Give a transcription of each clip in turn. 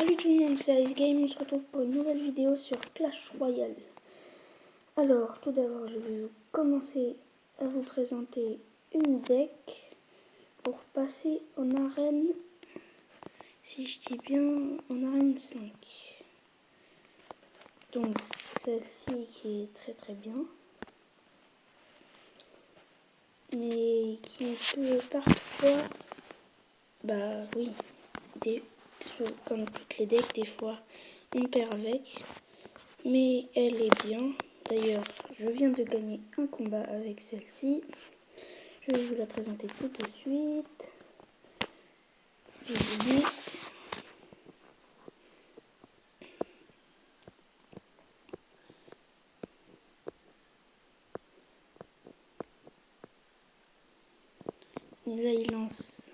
Salut tout le monde, c'est Ice Game, on se retrouve pour une nouvelle vidéo sur Clash Royale. Alors, tout d'abord, je vais commencer à vous présenter une deck pour passer en arène, si je dis bien, en arène 5. Donc, celle-ci qui est très bien, mais qui peut parfois, comme toutes les decks, des fois on perd avec, mais elle est bien. D'ailleurs, je viens de gagner un combat avec celle-ci. Je vais vous la présenter tout de suite. Là, il lance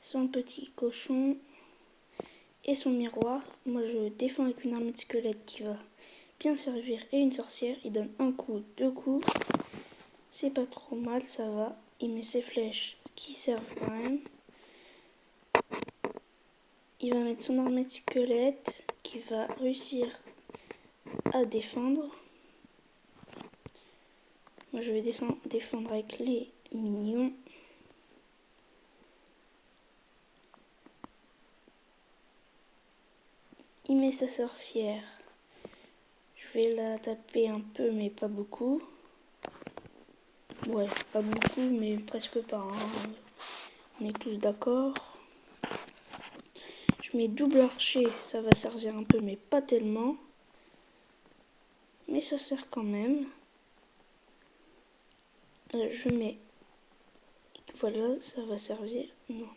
son petit cochon et son miroir. Moi, je défends avec une armée de squelette qui va bien servir et une sorcière. Il donne un coup, deux coups. C'est pas trop mal, ça va. Il met ses flèches qui servent quand même. Il va mettre son armée de squelette qui va réussir à défendre. Moi, je vais défendre avec les minions. Il met sa sorcière. Je vais la taper un peu, mais pas beaucoup. Ouais, pas beaucoup, mais presque pas. Hein. On est tous d'accord. Je mets double archer, ça va servir un peu, mais pas tellement. Mais ça sert quand même. Je mets... Voilà, ça va servir. Non.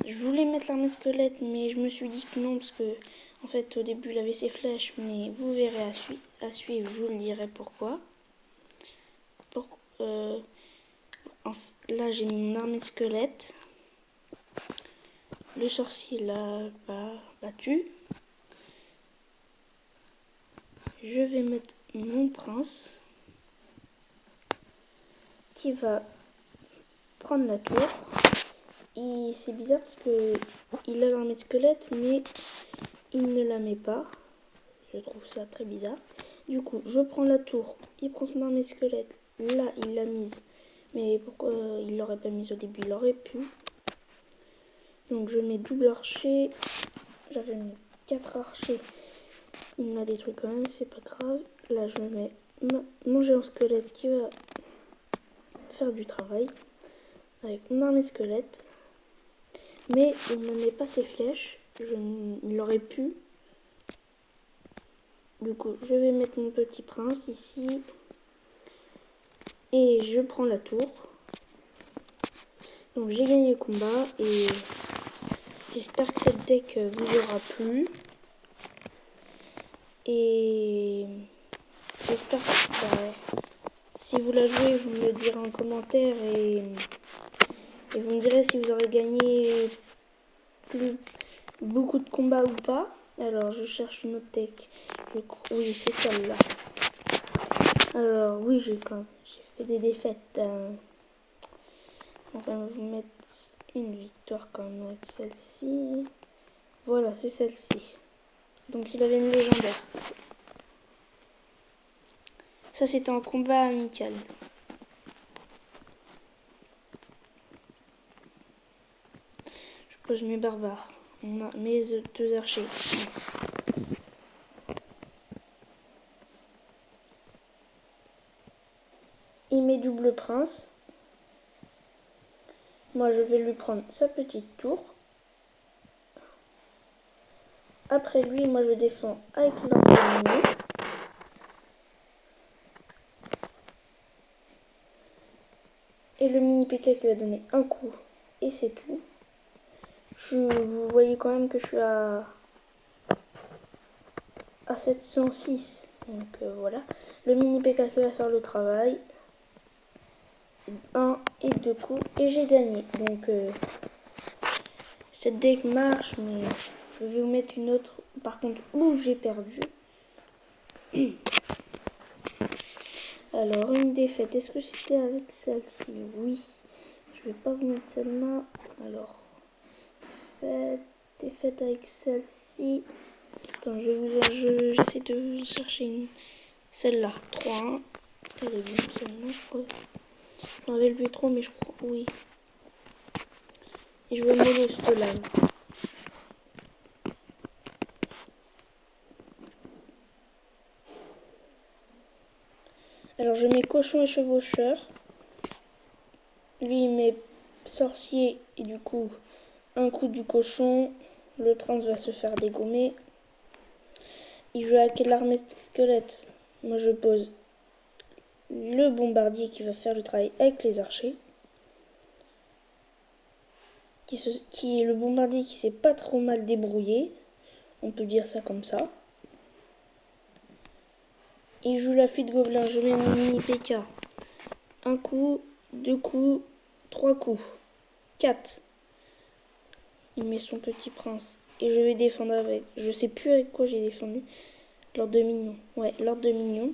Je voulais mettre l'armée squelette, mais je me suis dit que non, parce que en fait au début il avait ses flèches, mais vous verrez à suivre, je vous le dirai pourquoi. Là j'ai mon armée squelette. Le sorcier l'a battu. Je vais mettre mon prince qui va prendre la tour. C'est bizarre parce que il a l'armée de squelette, mais il ne la met pas. Je trouve ça très bizarre. Du coup, je prends la tour. Il prend son armée de squelette. Là, il l'a mise. Mais pourquoi il l'aurait pas mise au début? Il aurait pu. Donc, je mets double archer. J'avais mis 4 archers. Il m'a détruit quand même, c'est pas grave. Là, je mets mon géant squelette qui va faire du travail. Avec mon armée squelette. Mais il ne met pas ses flèches. Il aurait pu. Du coup, je vais mettre mon petit prince ici. Et je prends la tour. Donc j'ai gagné le combat et j'espère que cette deck vous aura plu. Et j'espère que si vous la jouez, vous me le direz en commentaire et vous me direz si vous aurez gagné beaucoup de combats ou pas. Alors je cherche une autre deck. Oui, c'est celle-là. Alors oui, j'ai fait des défaites. On va vous mettre une victoire quand même avec celle-ci. Voilà, c'est celle-ci. Donc il avait une légendaire. Ça c'était un combat amical. Je pose mes barbares. On a mes deux archers. Il met double prince. Moi je vais lui prendre sa petite tour. Après lui, moi je défends avec l'armée. Et le mini PK qui va donner un coup. Et c'est tout. Vous voyez quand même que je suis à 706. Donc voilà. Le mini PK qui va faire le travail. 1 et 2 coups. Et j'ai gagné. Donc cette deck marche, mais je vais vous mettre une autre. Par contre, où j'ai perdu. Alors, une défaite. Est-ce que c'était avec celle-ci? Oui. Je vais pas vous mettre celle-là. Alors, défaite avec celle-ci. Attends, j'essaie de chercher celle-là. 3-1. Elle est bien celle-là, je crois. Je m'en rappelle plus trop, mais je crois, oui. Et je veux molos de lave. Alors je mets cochon et chevaucheur. Lui il met sorcier et du coup un coup du cochon. Le prince va se faire dégommer. Il joue à quelle armée de squelette? Moi je pose le bombardier qui va faire le travail avec les archers. Qui est le bombardier qui s'est pas trop mal débrouillé. On peut dire ça comme ça. Il joue la fuite gobelin. Je mets mon mini PK. Un coup, 2 coups, 3 coups, 4. Il met son petit prince. Et je vais défendre avec. Je sais plus avec quoi j'ai défendu. L'ordre de mignon. Ouais, l'ordre de mignon.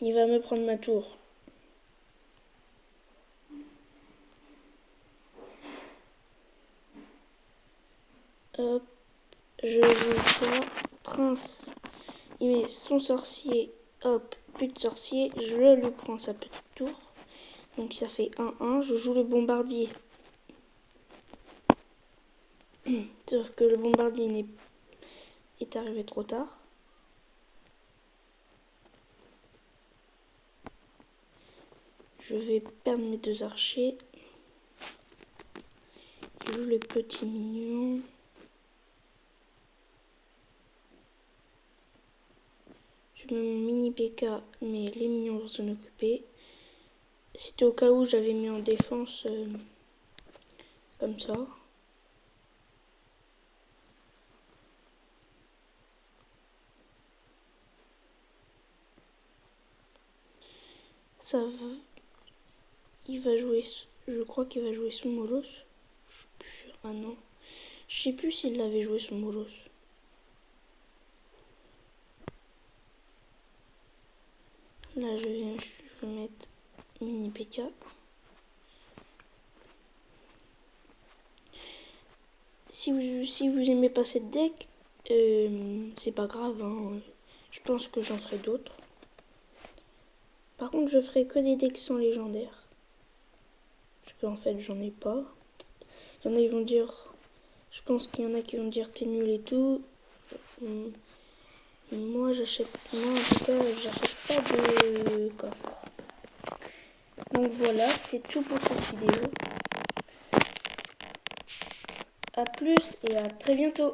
Il va me prendre ma tour. Hop. Je joue ça. Prince. Il met son sorcier. Hop. Plus de sorcier. Je lui prends sa petite tour. Donc ça fait 1-1. Je joue le bombardier. Sauf que le bombardier est arrivé trop tard. Je vais perdre mes 2 archers. Je joue le petit mignon. Je mets mon mini PK, mais les mignons vont s'en occuper. C'était au cas où j'avais mis en défense comme ça. Ça va. Il va jouer. Je crois qu'il va jouer sous Molos. Je suis plus sûr. Ah non. Je sais plus s'il l'avait joué sous Molos. Là, je vais mettre mini PK. Si vous aimez pas cette deck, c'est pas grave. Hein. Je pense que j'en ferai d'autres. Par contre, je ferai que des decks sans légendaire. Parce qu'en fait, j'en ai pas. Il y en a, ils vont dire. Je pense qu'il y en a qui vont dire t'es nul et tout. Moi, j'achète. Moi, en tout cas, j'achète pas de coffre. Donc voilà, c'est tout pour cette vidéo. A plus et à très bientôt.